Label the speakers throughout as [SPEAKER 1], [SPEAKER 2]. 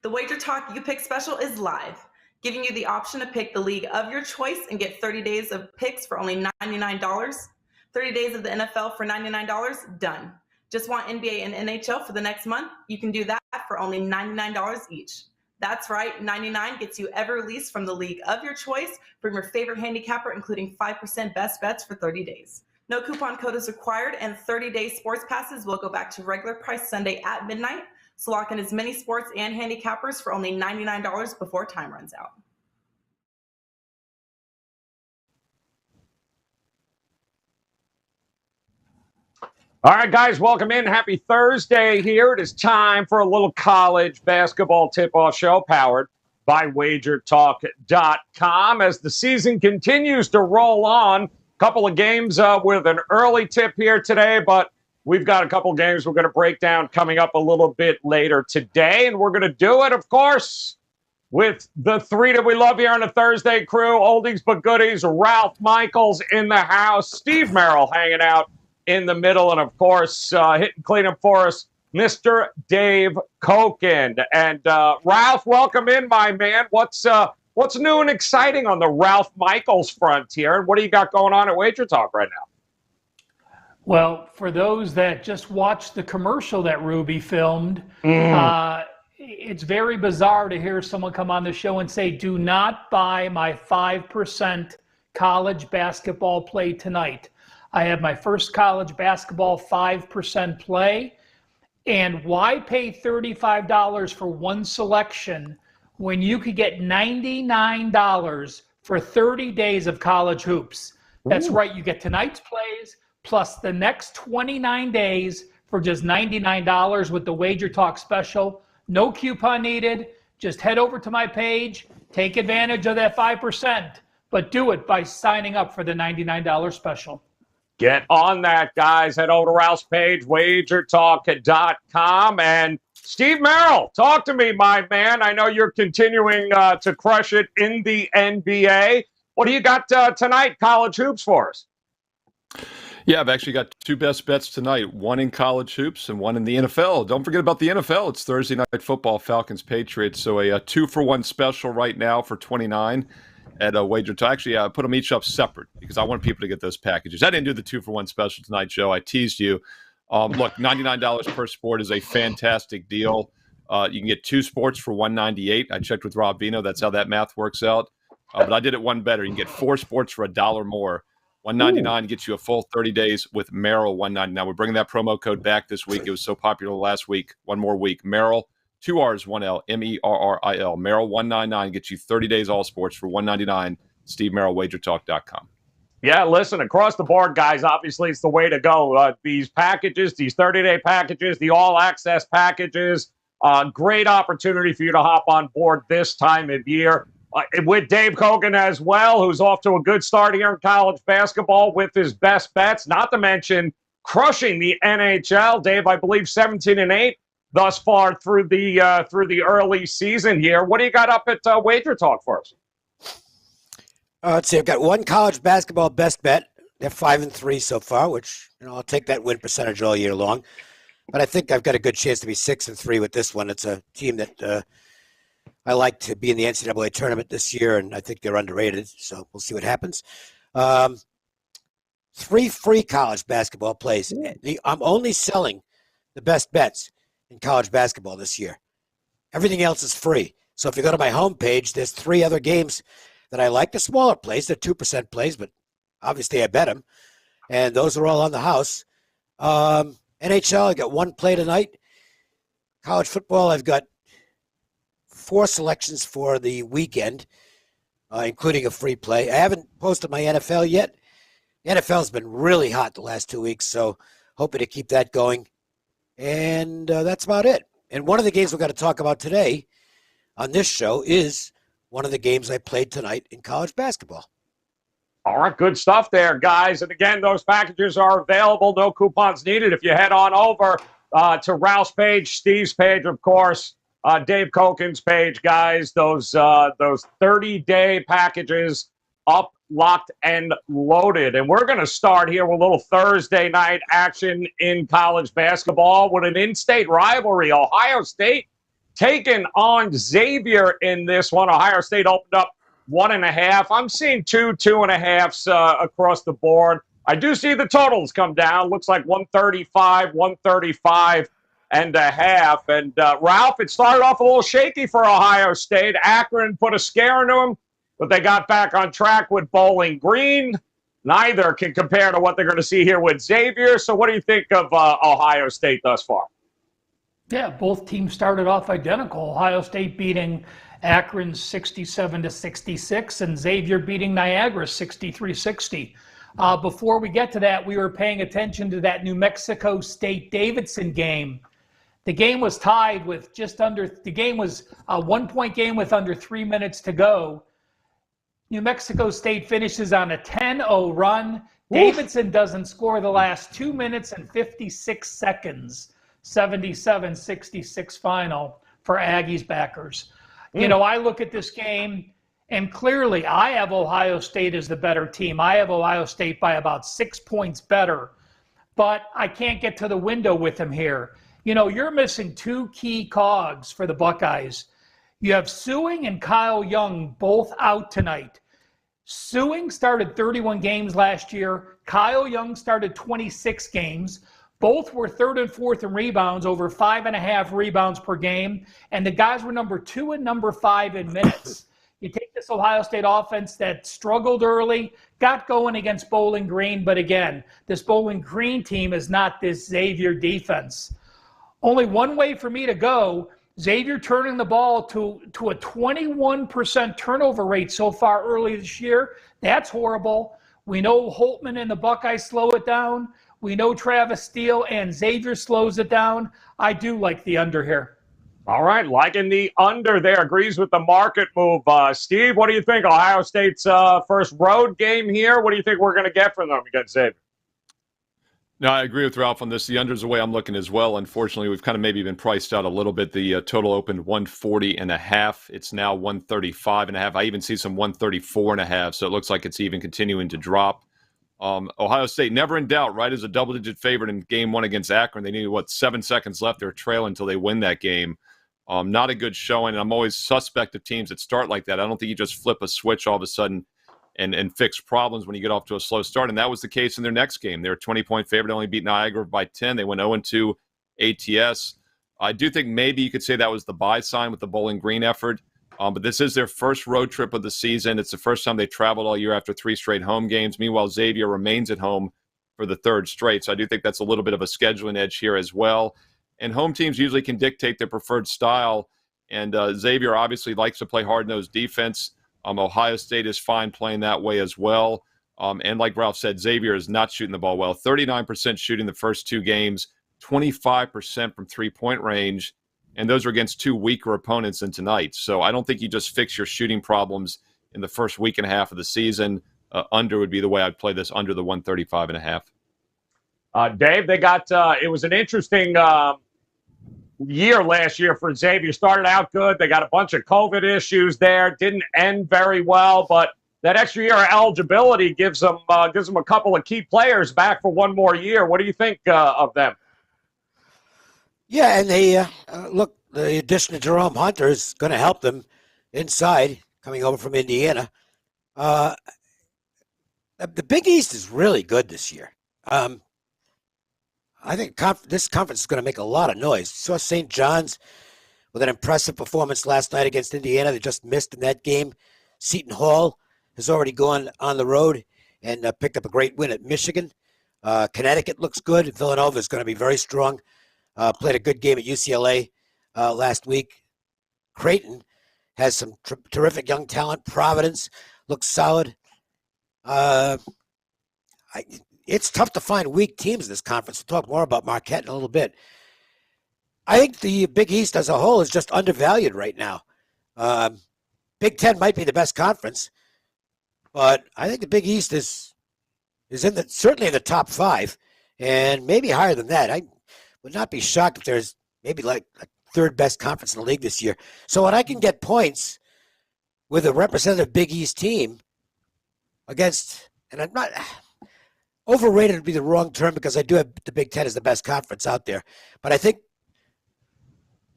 [SPEAKER 1] The Wager Talk You Pick special is live, giving you the option to pick the league of your choice and get 30 days of picks for only $99. 30 days of the NFL for $99, done. Just want NBA and NHL for the next month? You can do that for only $99 each. That's right, $99 gets you every release from the league of your choice from your favorite handicapper, including 5% best bets for 30 days. No coupon code is required, and 30-day sports passes will go back to regular price Sunday at midnight. So lock in as many sports and handicappers for only $99 before time runs out.
[SPEAKER 2] All right, guys, welcome in. Happy Thursday here. It is time for a little college basketball tip-off show powered by WagerTalk.com. As the season continues to roll on, a couple of games with an early tip here today, but we've got a couple games we're going to break down coming up a little bit later today, and we're going to do it, of course, with the three that we love here on the Thursday crew, oldies but goodies, Ralph Michaels in the house, Steve Merrill hanging out in the middle, and, of course, hitting cleanup for us, Mr. Dave Koken. And, Ralph, welcome in, my man. What's new and exciting on the Ralph Michaels front here, and what do you got going on at Wager Talk right now?
[SPEAKER 3] Well, for those that just watched the commercial that Ruby filmed, it's very bizarre to hear someone come on the show and say, do not buy my 5% college basketball play tonight. I have my first college basketball 5% play. And why pay $35 for one selection when you could get $99 for 30 days of college hoops? That's right. You get tonight's plays plus the next 29 days for just $99 with the Wager Talk special. No coupon needed. Just head over to my page, take advantage of that 5%, but do it by signing up for the $99 special.
[SPEAKER 2] Get on that, guys. Head over to Ralph's page, WagerTalk.com. And Steve Merrill, talk to me, my man. I know you're continuing to crush it in the NBA. What do you got tonight, college hoops, for us?
[SPEAKER 4] Yeah, I've actually got two best bets tonight, one in college hoops and one in the NFL. Don't forget about the NFL. It's Thursday Night Football, Falcons-Patriots. So a 2-for-1 special right now for $29 at a Wager Talk. Actually, I put them each up separate because I want people to get those packages. I didn't do the 2-for-1 special tonight, Joe. I teased you. Look, $99 per sport is a fantastic deal. You can get two sports for $198. I checked with Rob Vino. That's how that math works out. But I did it one better. You can get four sports for $1 more. $199 gets you a full 30 days with Merrill $199. We're bringing that promo code back this week. It was so popular last week. One more week. Merrill, 2 R's, 1 L, Merrill. Merrill $199 gets you 30 days all sports for $199. Steve Merrill, WagerTalk.com.
[SPEAKER 2] Yeah, listen, across the board, guys, obviously it's the way to go. These packages, these 30-day packages, the all-access packages, great opportunity for you to hop on board this time of year. With Dave Koken as well, who's off to a good start here in college basketball with his best bets, not to mention crushing the NHL. Dave, I believe 17-8 thus far through the early season here. What do you got up at Wager Talk for us?
[SPEAKER 5] Let's see. I've got one college basketball best bet. They're 5-3 so far, which I'll take that win percentage all year long. But I think I've got a good chance to be 6-3 with this one. It's a team that I like to be in the NCAA tournament this year, and I think they're underrated. So we'll see what happens. 3 free college basketball plays. I'm only selling the best bets in college basketball this year. Everything else is free. So if you go to my homepage, there's 3 other games that I like. The smaller plays, they're 2% plays, but obviously I bet them. And those are all on the house. NHL, I got 1 play tonight. College football, I've got 4 selections for the weekend, including a free play. I haven't posted my NFL yet. The NFL's been really hot the last 2 weeks, so hoping to keep that going. And that's about it. And one of the games we're going to talk about today on this show is one of the games I played tonight in college basketball.
[SPEAKER 2] All right, good stuff there, guys. And again, those packages are available. No coupons needed. If you head on over to Ralph's page, Steve's page, of course, Dave Koken's page, guys, those 30-day packages up, locked, and loaded. And we're going to start here with a little Thursday night action in college basketball with an in-state rivalry. Ohio State taking on Xavier in this one. Ohio State opened up 1.5. I'm seeing 2.5s across the board. I do see the totals come down. Looks like 135, 135 and a half. And Ralph, it started off a little shaky for Ohio State. Akron put a scare into them, but they got back on track with Bowling Green. Neither can compare to what they're going to see here with Xavier. So what do you think of Ohio State thus far?
[SPEAKER 3] Yeah, both teams started off identical. Ohio State beating Akron 67-66 and Xavier beating Niagara 63-60. Before we get to that, we were paying attention to that New Mexico State-Davidson game. The game was tied with the game was a 1-point game with under 3 minutes to go. New Mexico State finishes on a 10-0 run. Oof. Davidson doesn't score the last 2 minutes and 56 seconds. 77-66 final for Aggies backers. You know, I look at this game, and clearly I have Ohio State as the better team. I have Ohio State by about 6 points better, but I can't get to the window with them here. You know, you're missing two key cogs for the Buckeyes. You have Sewing and Kyle Young both out tonight. Sewing started 31 games last year. Kyle Young started 26 games. Both were third and fourth in rebounds, over 5.5 rebounds per game. And the guys were number 2 and number 5 in minutes. You take this Ohio State offense that struggled early, got going against Bowling Green. But again, this Bowling Green team is not this Xavier defense. Only one way for me to go. Xavier turning the ball to a 21% turnover rate so far early this year. That's horrible. We know Holtman and the Buckeyes slow it down. We know Travis Steele and Xavier slows it down. I do like the under here.
[SPEAKER 2] All right, liking the under there. Agrees with the market move. Steve, what do you think? Ohio State's first road game here. What do you think we're going to get from them against Xavier?
[SPEAKER 4] No, I agree with Ralph on this. The under's the way I'm looking as well. Unfortunately, we've kind of maybe been priced out a little bit. The total opened 140.5. It's now 135.5. I even see some 134.5. So it looks like it's even continuing to drop. Ohio State never in doubt, right? As a double-digit favorite in game one against Akron. They needed, 7 seconds left. They're trailing until they win that game. Not a good showing. And I'm always suspect of teams that start like that. I don't think you just flip a switch all of a sudden and fix problems when you get off to a slow start. And that was the case in their next game. They were a 20-point favorite, only beat Niagara by 10. They went 0-2 ATS. I do think maybe you could say that was the buy sign with the Bowling Green effort. But this is their first road trip of the season. It's the first time they traveled all year after 3 straight home games. Meanwhile, Xavier remains at home for the 3rd straight. So I do think that's a little bit of a scheduling edge here as well. And home teams usually can dictate their preferred style. And Xavier obviously likes to play hard-nosed defense. Ohio State is fine playing that way as well. And like Ralph said, Xavier is not shooting the ball well. 39% shooting the first 2 games, 25% from three-point range. And those are against 2 weaker opponents than tonight. So I don't think you just fix your shooting problems in the first week and a half of the season. Under would be the way I'd play this, under the 135.5.
[SPEAKER 2] Dave, they got it was an interesting year last year for Xavier. Started out good. They got a bunch of COVID issues there. Didn't end very well, but that extra year of eligibility gives them a couple of key players back for one more year. What do you think of them?
[SPEAKER 5] Yeah, and they look, the addition of Jerome Hunter is going to help them inside, coming over from Indiana. The Big East is really good this year. I think this conference is going to make a lot of noise. Saw St. John's with an impressive performance last night against Indiana. They just missed in that game. Seton Hall has already gone on the road and picked up a great win at Michigan. Connecticut looks good. Villanova is going to be very strong. Played a good game at UCLA last week. Creighton has some terrific young talent. Providence looks solid. It's tough to find weak teams in this conference. We'll talk more about Marquette in a little bit. I think the Big East as a whole is just undervalued right now. Big Ten might be the best conference, but I think the Big East is certainly in the top 5, and maybe higher than that. I would not be shocked if there's maybe like a 3rd best conference in the league this year. So when I can get points with a representative Big East team against, and I'm not overrated would be the wrong term because I do have the Big Ten as the best conference out there, but I think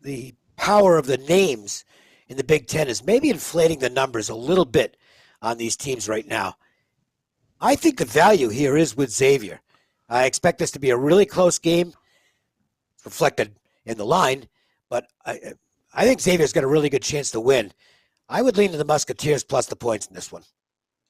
[SPEAKER 5] the power of the names in the Big Ten is maybe inflating the numbers a little bit on these teams right now. I think the value here is with Xavier. I expect this to be a really close game, reflected in the line, but I think Xavier's got a really good chance to win. I would lean to the Musketeers plus the points in this one.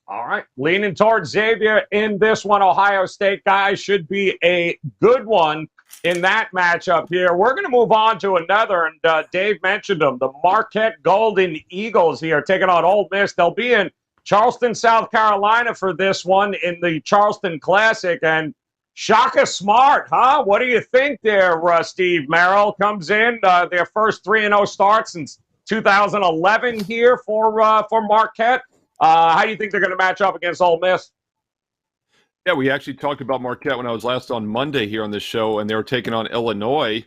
[SPEAKER 2] All right, leaning towards Xavier in this one. Ohio State, guys, should be a good one in that matchup here. We're going to move on to another, and Dave mentioned them, the Marquette Golden Eagles here taking on Ole Miss. They'll be in Charleston, South Carolina for this one in the Charleston Classic, and Shaka Smart, huh? What do you think there, Steve Merrill? Comes in, their first 3-0 start since 2011 here for Marquette. How do you think they're going to match up against Ole Miss?
[SPEAKER 4] Yeah, we actually talked about Marquette when I was last on Monday here on this show, and they were taking on Illinois.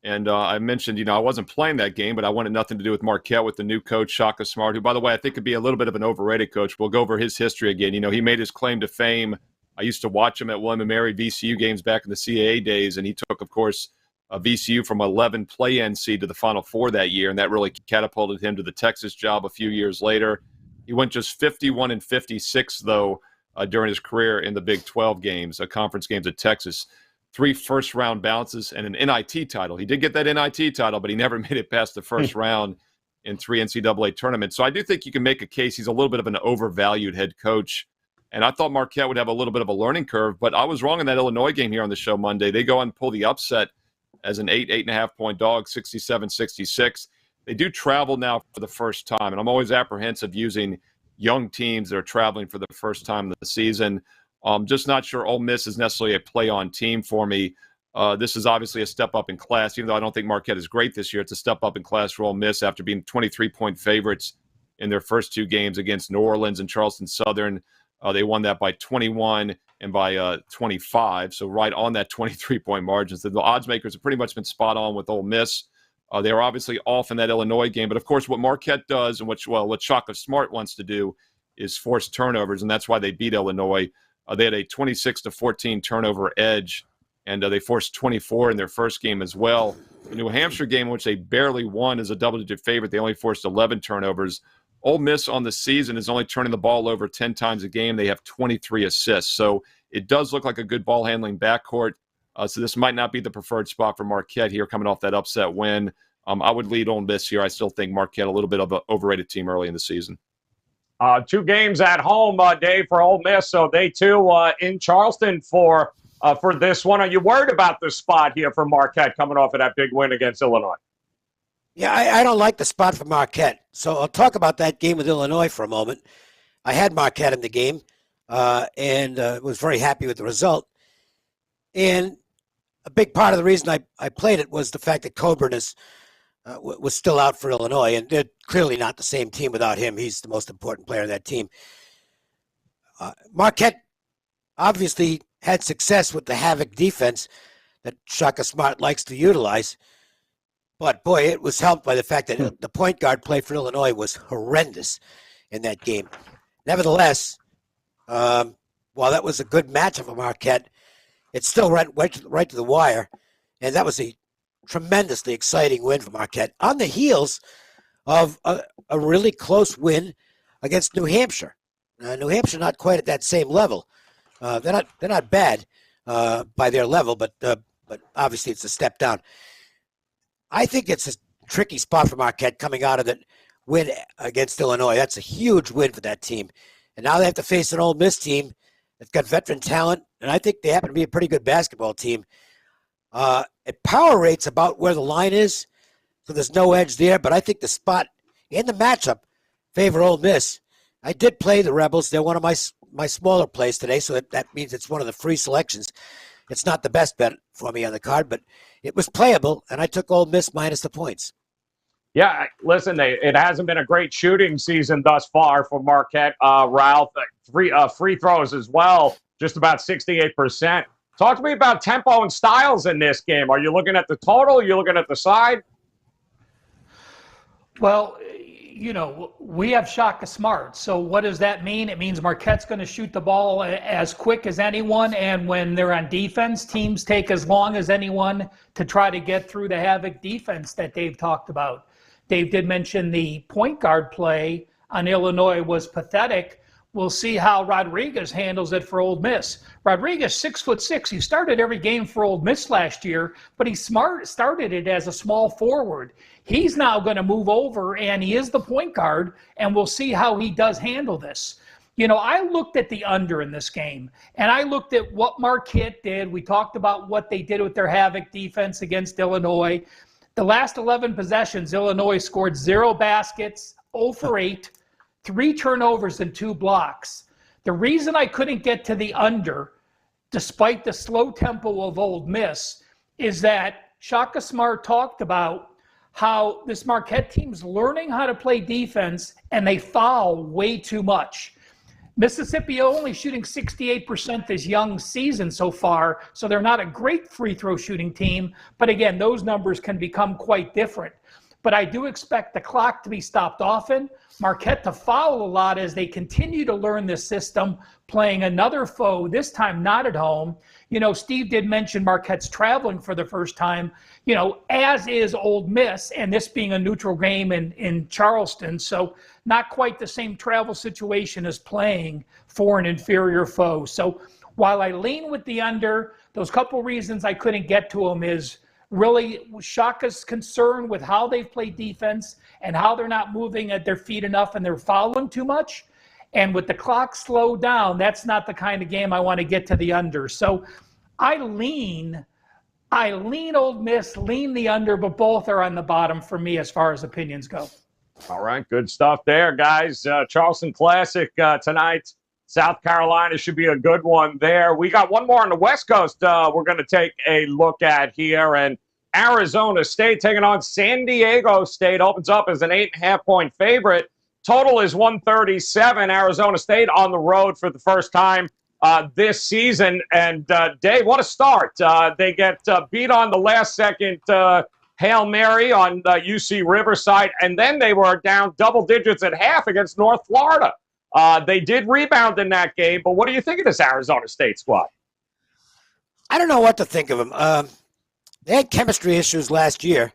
[SPEAKER 4] And I mentioned, I wasn't playing that game, but I wanted nothing to do with Marquette with the new coach, Shaka Smart, who, by the way, I think could be a little bit of an overrated coach. We'll go over his history again. He made his claim to fame. I used to watch him at William & Mary VCU games back in the CAA days, and he took, of course, VCU from 11 play-in seed to the Final Four that year, and that really catapulted him to the Texas job a few years later. He went just 51-56, though, during his career in the Big 12 games, conference games at Texas. 3 first-round bounces and an NIT title. He did get that NIT title, but he never made it past the first round in 3 NCAA tournaments. So I do think you can make a case he's a little bit of an overvalued head coach. And I thought Marquette would have a little bit of a learning curve, but I was wrong in that Illinois game here on the show Monday. They go and pull the upset as an 8.5-point dog, 67-66. They do travel now for the first time, and I'm always apprehensive using young teams that are traveling for the first time of the season. Just not sure Ole Miss is necessarily a play-on team for me. This is obviously a step up in class, even though I don't think Marquette is great this year. It's a step up in class for Ole Miss after being 23-point favorites in their first 2 games against New Orleans and Charleston Southern. They won that by 21 and by 25, so right on that 23-point margin. So the odds makers have pretty much been spot on with Ole Miss. They are obviously off in that Illinois game, but of course what Marquette does and what Shaka Smart wants to do is force turnovers, and that's why they beat Illinois. They had a 26-14 turnover edge, and they forced 24 in their first game as well. The New Hampshire game, which they barely won, is a double-digit favorite. They only forced 11 turnovers. Ole Miss on the season is only turning the ball over 10 times a game. They have 23 assists. So it does look like a good ball handling backcourt. So this might not be the preferred spot for Marquette here coming off that upset win. I would lead Ole Miss here. I still think Marquette a little bit of an overrated team early in the season.
[SPEAKER 2] 2 games at home, Dave, for Ole Miss. So they, too, in Charleston for this one. Are you worried about the spot here for Marquette coming off of that big win against Illinois?
[SPEAKER 5] Yeah, I don't like the spot for Marquette. So I'll talk about that game with Illinois for a moment. I had Marquette in the game and was very happy with the result. And a big part of the reason I played it was the fact that Coburn was still out for Illinois, and they're clearly not the same team without him. He's the most important player in that team. Marquette obviously had success with the havoc defense that Shaka Smart likes to utilize. But, boy, it was helped by the fact that the point guard play for Illinois was horrendous in that game. Nevertheless, while that was a good matchup for Marquette, it still went right to the wire, and that was a tremendously exciting win for Marquette on the heels of a really close win against New Hampshire. New Hampshire not quite at that same level. They're not bad by their level, but obviously it's a step down. I think it's a tricky spot for Marquette coming out of that win against Illinois. That's a huge win for that team. And now they have to face an Ole Miss team that's got veteran talent, and I think they happen to be a pretty good basketball team. At power rate's about where the line is, so there's no edge there, but I think the spot in the matchup favor Ole Miss. I did play the Rebels. They're one of my smaller plays today, so that means it's one of the free selections. It's not the best bet for me on the card, but it was playable, and I took Ole Miss minus the points.
[SPEAKER 2] Yeah, listen, it hasn't been a great shooting season thus far for Marquette. Ralph, free throws as well, just about 68%. Talk to me about tempo and styles in this game. Are you looking at the total? Are you looking at the side?
[SPEAKER 3] Well, we have Shaka Smart. So what does that mean? It means Marquette's going to shoot the ball as quick as anyone. And when they're on defense, teams take as long as anyone to try to get through the havoc defense that Dave talked about. Dave did mention the point guard play on Illinois was pathetic. We'll see how Rodriguez handles it for Ole Miss. Rodriguez, 6'6". He started every game for Ole Miss last year, but he started it as a small forward. He's now going to move over, and he is the point guard, and we'll see how he does handle this. I looked at the under in this game, and I looked at what Marquette did. We talked about what they did with their havoc defense against Illinois. The last 11 possessions, Illinois scored 0 baskets, 0 for 8, 3 turnovers and 2 blocks. The reason I couldn't get to the under, despite the slow tempo of Ole Miss, is that Shaka Smart talked about how this Marquette team's learning how to play defense and they foul way too much. Mississippi only shooting 68% this young season so far, so they're not a great free throw shooting team. But again, those numbers can become quite different. But I do expect the clock to be stopped often, Marquette to foul a lot as they continue to learn this system, playing another foe, this time not at home. Steve did mention Marquette's traveling for the first time, as is Ole Miss, and this being a neutral game in Charleston. So not quite the same travel situation as playing for an inferior foe. So while I lean with the under, those couple reasons I couldn't get to them is really Shaka's concern with how they've played defense and how they're not moving at their feet enough and they're fouling too much. And with the clock slowed down, that's not the kind of game I want to get to the under. So I lean Ole Miss, lean the under, but both are on the bottom for me as far as opinions go.
[SPEAKER 2] All right, good stuff there, guys. Charleston Classic tonight. South Carolina should be a good one there. We got one more on the West Coast we're going to take a look at here. And Arizona State taking on San Diego State opens up as an 8.5-point favorite. Total is 137. Arizona State on the road for the first time this season. And, Dave, what a start. They get beat on the last-second Hail Mary on UC Riverside, and then they were down double digits at half against North Florida. They did rebound in that game, but what do you think of this Arizona State squad?
[SPEAKER 5] I don't know what to think of them. They had chemistry issues last year,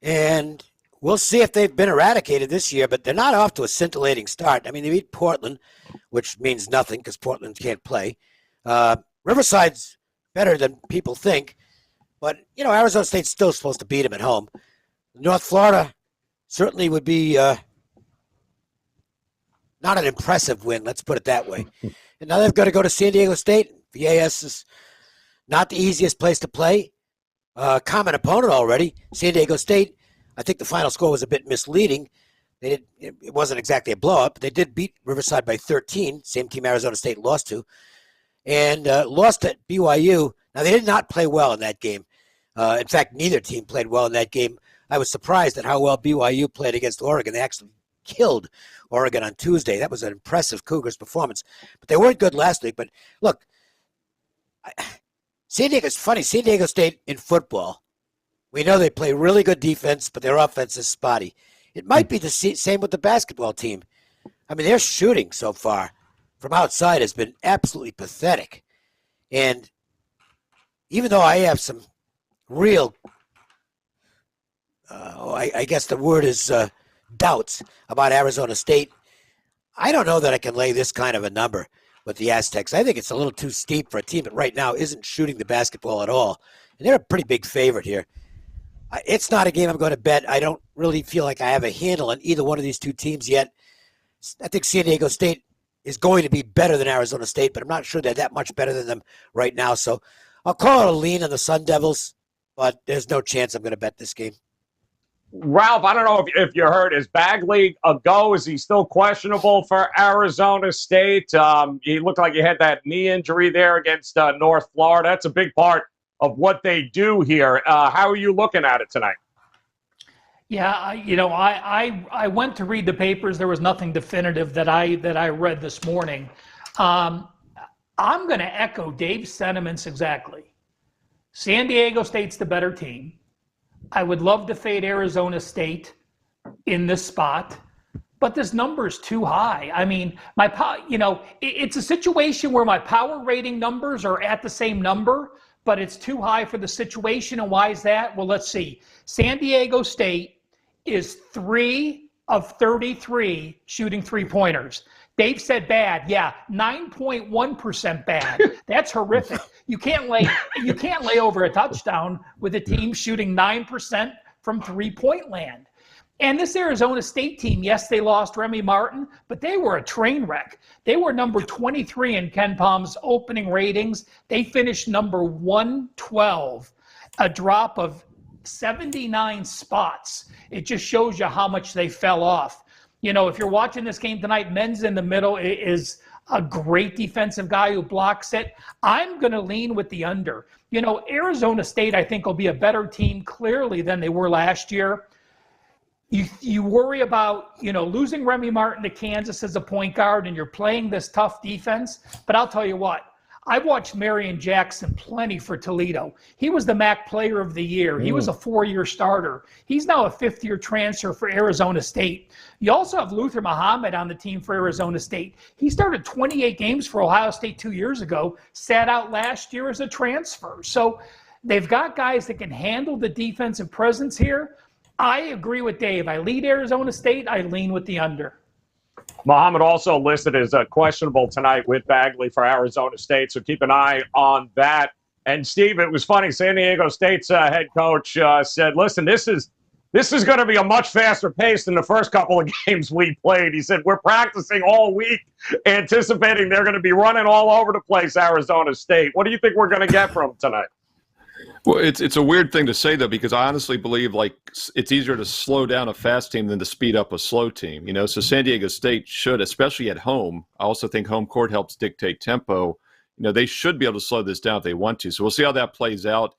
[SPEAKER 5] and we'll see if they've been eradicated this year, but they're not off to a scintillating start. I mean, they beat Portland, which means nothing because Portland can't play. Riverside's better than people think, but, Arizona State's still supposed to beat them at home. North Florida certainly would be not an impressive win, let's put it that way. And now they've got to go to San Diego State. VAS is not the easiest place to play. Common opponent already, San Diego State. I think the final score was a bit misleading. It wasn't exactly a blowout, but they did beat Riverside by 13, same team Arizona State lost to, and lost at BYU. Now, they did not play well in that game. In fact, neither team played well in that game. I was surprised at how well BYU played against Oregon. They actually killed Oregon on Tuesday. That was an impressive Cougars performance. But they weren't good last week. But look, San Diego's funny. San Diego State in football, we know they play really good defense, but their offense is spotty. It might be the same with the basketball team. I mean, their shooting so far from outside has been absolutely pathetic. And even though I have some real, I guess the word is doubts about Arizona State, I don't know that I can lay this kind of a number with the Aztecs. I think it's a little too steep for a team that right now isn't shooting the basketball at all. And they're a pretty big favorite here. It's not a game I'm going to bet. I don't really feel like I have a handle on either one of these two teams yet. I think San Diego State is going to be better than Arizona State, but I'm not sure they're that much better than them right now. So I'll call it a lean on the Sun Devils, but there's no chance I'm going to bet this game.
[SPEAKER 2] Ralph, I don't know if you heard, is Bagley a go? Is he still questionable for Arizona State? He looked like he had that knee injury there against North Florida. That's a big part of what they do here. How are you looking at it tonight?
[SPEAKER 3] Yeah, I went to read the papers. There was nothing definitive that I read this morning. I'm going to echo Dave's sentiments exactly. San Diego State's the better team. I would love to fade Arizona State. in this spot, but this number is too high. I mean, it's a situation where my power rating numbers are at the same number, but it's too high for the situation. And why is that? Well, let's see. San Diego State is 3 of 33 shooting three-pointers. Dave said bad. Yeah, 9.1% bad. That's horrific. You can't lay over a touchdown with a team shooting 9% from three-point land. And this Arizona State team, yes, they lost Remy Martin, but they were a train wreck. They were number 23 in Ken Palm's opening ratings. They finished number 112, a drop of 79 spots. It just shows you how much they fell off. You know, if you're watching this game tonight, Men's in the middle is a great defensive guy who blocks it. I'm going to lean with the under. You know, Arizona State, I think, will be a better team clearly than they were last year. You worry about, losing Remy Martin to Kansas as a point guard, and you're playing this tough defense. But I'll tell you what, I've watched Marion Jackson plenty for Toledo. He was the MAC Player of the Year. He was a 4-year starter. He's now a 5th-year transfer for Arizona State. You also have Luther Muhammad on the team for Arizona State. He started 28 games for Ohio State 2 years ago, sat out last year as a transfer. So they've got guys that can handle the defensive presence here. I agree with Dave. I lead Arizona State. I lean with the under.
[SPEAKER 2] Muhammad also listed as questionable tonight with Bagley for Arizona State, so keep an eye on that. And Steve, it was funny. San Diego State's head coach said, "Listen, this is going to be a much faster pace than the first couple of games we played." He said, "We're practicing all week, anticipating they're going to be running all over the place." Arizona State. What do you think we're going to get from them tonight?
[SPEAKER 4] Well, it's a weird thing to say, though, because I honestly believe it's easier to slow down a fast team than to speed up a slow team. So San Diego State should, especially at home. I also think home court helps dictate tempo. They should be able to slow this down if they want to. So we'll see how that plays out.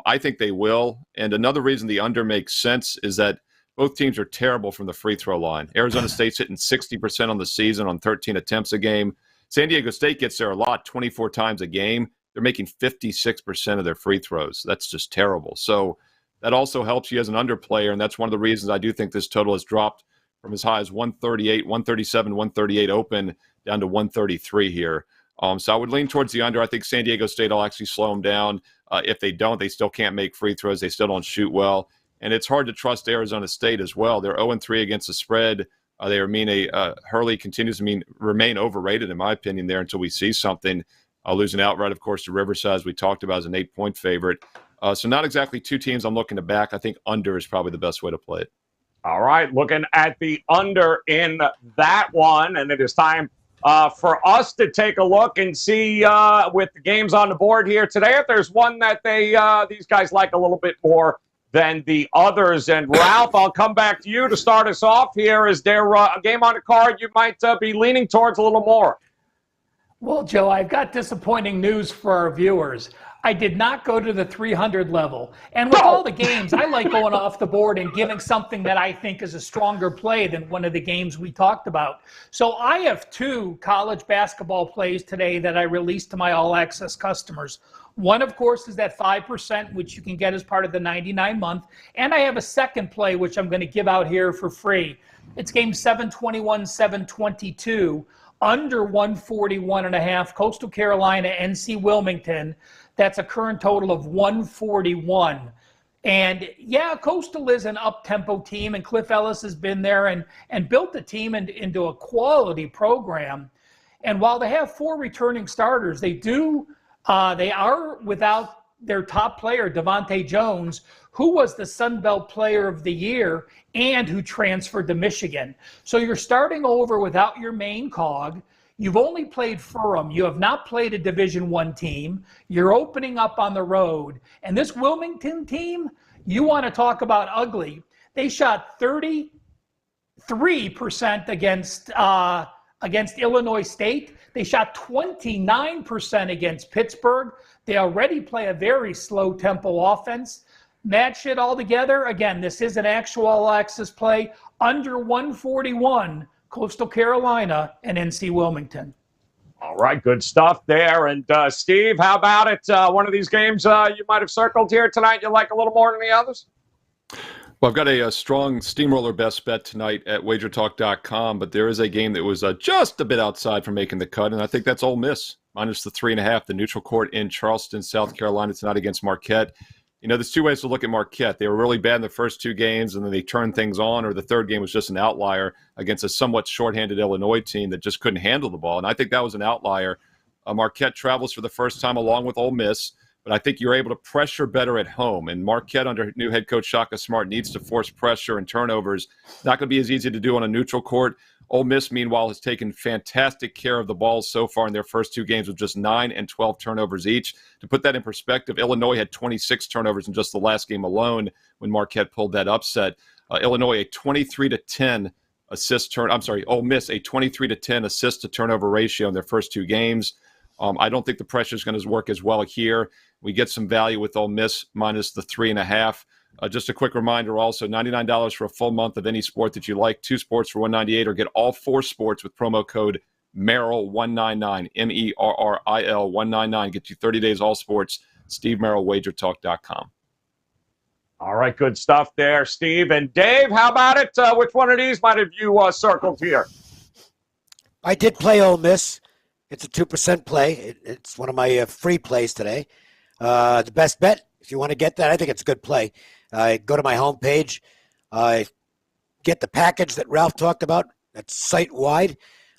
[SPEAKER 4] I think they will. And another reason the under makes sense is that both teams are terrible from the free throw line. Arizona State's hitting 60% on the season on 13 attempts a game. San Diego State gets there a lot, 24 times a game. They're making 56% of their free throws. That's just terrible. So that also helps you as an under player, and that's one of the reasons I do think this total has dropped from as high as 138, 137, 138 open down to 133 here. So I would lean towards the under. I think San Diego State will actually slow them down. If they don't, they still can't make free throws. They still don't shoot well. And it's hard to trust Arizona State as well. They're 0-3 against the spread. Hurley continues to remain overrated, in my opinion, there until we see something. Losing outright, of course, to Riverside, as we talked about, as an 8-point favorite. So not exactly two teams I'm looking to back. I think under is probably the best way to play it.
[SPEAKER 2] All right, looking at the under in that one, and it is time for us to take a look and see with the games on the board here today if there's one that these guys like a little bit more than the others. And Ralph, I'll come back to you to start us off here. Is there a game on the card you might be leaning towards a little more?
[SPEAKER 3] Well, Joe, I've got disappointing news for our viewers. I did not go to the 300 level. And with all the games, I like going off the board and giving something that I think is a stronger play than one of the games we talked about. So I have 2 college basketball plays today that I released to my all-access customers. One, of course, is that 5%, which you can get as part of the 99-month. And I have a second play, which I'm going to give out here for free. It's game 721, 722. Under 141.5, Coastal Carolina, NC Wilmington. That's a current total of 141. And yeah, Coastal is an up-tempo team, and Cliff Ellis has been there and built the team into a quality program. And while they have 4 returning starters, they are without their top player, Devontae Jones, who was the Sun Belt Player of the Year and who transferred to Michigan. So you're starting over without your main cog. You've only played Furham. You have not played a Division I team. You're opening up on the road. And this Wilmington team, you want to talk about ugly. They shot 33% against Illinois State. They shot 29% against Pittsburgh. They already play a very slow tempo offense. Match it all together. Again, this is an actual all-access play. Under 141, Coastal Carolina and NC Wilmington.
[SPEAKER 2] All right, good stuff there. And Steve, how about it? One of these games you might have circled here tonight you like a little more than the others?
[SPEAKER 4] Well, I've got a strong steamroller best bet tonight at WagerTalk.com, but there is a game that was just a bit outside from making the cut, and I think that's Ole Miss, minus the 3.5, the neutral court in Charleston, South Carolina tonight against Marquette. You know, there's two ways to look at Marquette. They were really bad in the first two games, and then they turned things on, or the third game was just an outlier against a somewhat shorthanded Illinois team that just couldn't handle the ball, and I think that was an outlier. Marquette travels for the first time along with Ole Miss, but I think you're able to pressure better at home. And Marquette, under new head coach Shaka Smart, needs to force pressure and turnovers. Not going to be as easy to do on a neutral court. Ole Miss, meanwhile, has taken fantastic care of the ball so far in their first two games with just 9 and 12 turnovers each. To put that in perspective, Illinois had 26 turnovers in just the last game alone when Marquette pulled that upset. Illinois, a 23-10 Ole Miss, a 23-10 assist to turnover ratio in their first two games. I don't think the pressure is going to work as well here. We get some value with Ole Miss minus the 3.5. Just a quick reminder also, $99 for a full month of any sport that you like, 2 sports for $198, or get all 4 sports with promo code Merrill199, MERRIL 199. Get you 30 days all sports. Steve Merrill, WagerTalk.com.
[SPEAKER 2] All right, good stuff there, Steve. And Dave, how about it? Which one of these might have you circled here?
[SPEAKER 5] I did play Ole Miss. It's a 2% play. It's one of my free plays today. The best bet, if you want to get that, I think it's a good play. Go to my homepage. Get the package that Ralph talked about. That's site-wide.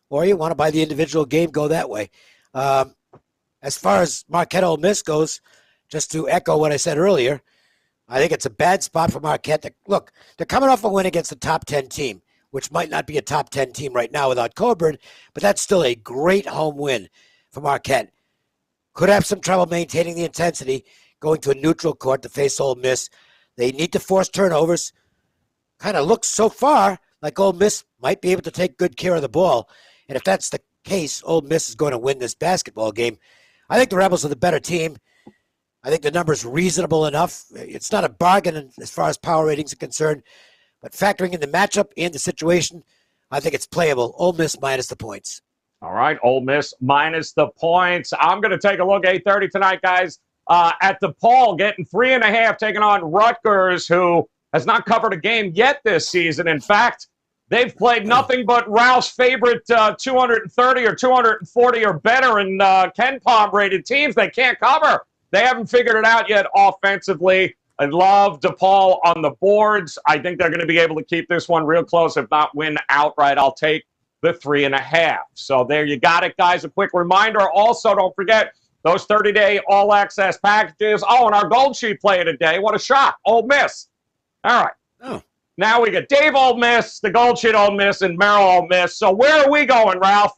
[SPEAKER 5] Or you want to buy the individual game, go that way. As far as Marquette Ole Miss goes, just to echo what I said earlier, I think it's a bad spot for Marquette. Look, they're coming off a win against a top 10 team, which might not be a top 10 team right now without Coburn, but that's still a great home win for Marquette. Could have some trouble maintaining the intensity going to a neutral court to face Ole Miss. They need to force turnovers. Kind of looks so far like Ole Miss might be able to take good care of the ball. And if that's the case, Ole Miss is going to win this basketball game. I think the Rebels are the better team. I think the number's reasonable enough. It's not a bargain as far as power ratings are concerned. But factoring in the matchup and the situation, I think it's playable. Ole Miss minus the points.
[SPEAKER 2] All right, Ole Miss minus the points. I'm going to take a look, 8:30 tonight, guys, at DePaul, getting 3.5, taking on Rutgers, who has not covered a game yet this season. In fact, they've played nothing but Ralph's favorite 230 or 240 or better in Ken Palm-rated teams they can't cover. They haven't figured it out yet offensively. I love DePaul on the boards. I think they're going to be able to keep this one real close, if not win outright. I'll take the 3.5. So there you got it, guys. A quick reminder. Also, don't forget those 30-day all-access packages. Oh, and our Gold Sheet play of the day. What a shock. Ole Miss. All right.
[SPEAKER 5] Oh.
[SPEAKER 2] Now we got Dave Ole Miss, the Gold Sheet Ole Miss, and Merrill Ole Miss. So where are we going, Ralph?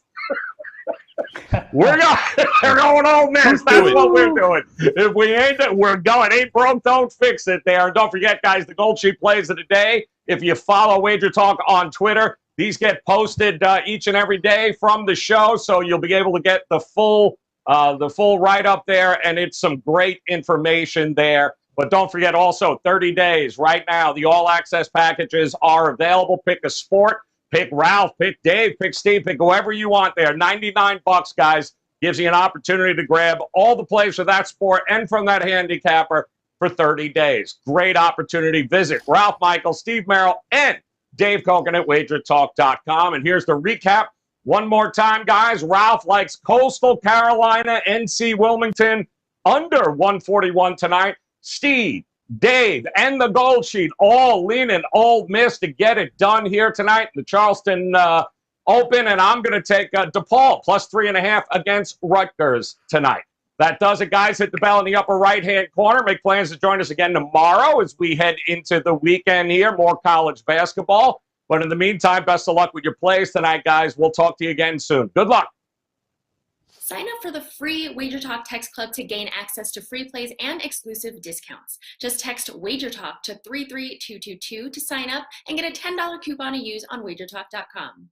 [SPEAKER 2] We're going Ole Miss. That's what we're doing. If we ain't, we're going. Ain't broke, don't fix it there. And don't forget, guys, the Gold Sheet plays of the day. If you follow Wager Talk on Twitter, these get posted each and every day from the show, so you'll be able to get the full write-up there, and it's some great information there. But don't forget also, 30 days right now, the all-access packages are available. Pick a sport. Pick Ralph, pick Dave, pick Steve, pick whoever you want there. $99, guys, gives you an opportunity to grab all the plays for that sport and from that handicapper for 30 days. Great opportunity. Visit Ralph Michael, Steve Merrill, and Dave Kogan at WagerTalk.com. And here's the recap. One more time, guys. Ralph likes Coastal Carolina, NC Wilmington, under 141 tonight. Steve, Dave, and the Gold Sheet all leaning Ole Miss to get it done here tonight. The Charleston Open, and I'm going to take DePaul plus 3.5 against Rutgers tonight. That does it, guys. Hit the bell in the upper right-hand corner. Make plans to join us again tomorrow as we head into the weekend here. More college basketball. But in the meantime, best of luck with your plays tonight, guys. We'll talk to you again soon. Good luck.
[SPEAKER 6] Sign up for the free Wager Talk Text Club to gain access to free plays and exclusive discounts. Just text Wager Talk to 33222 to sign up and get a $10 coupon to use on WagerTalk.com.